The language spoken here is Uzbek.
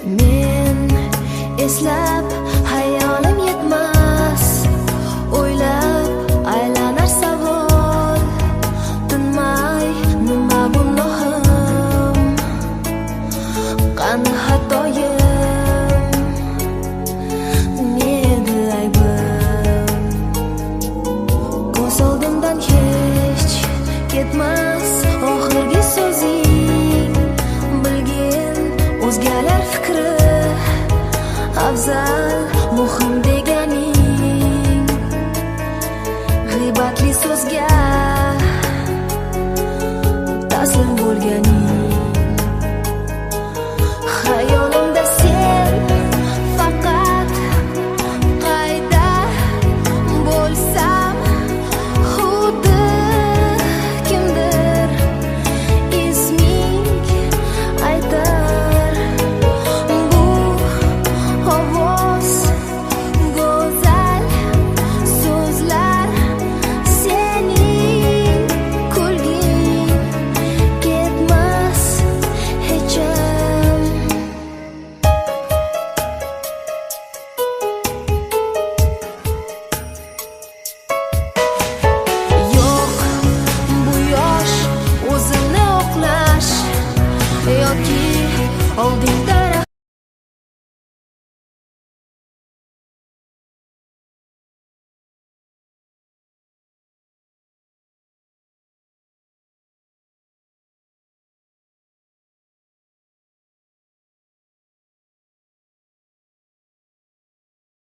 Men eslab hayolim yetmas, o'ylab aylanar savol, tinmay nima gunohim, qani xatoyim, nedi aybim. Ko'z oldimdan hech ketmas oxirgi so'zing, bilgin o'zgalar fikri afzal, muhim deganing. G'iybatli so'zga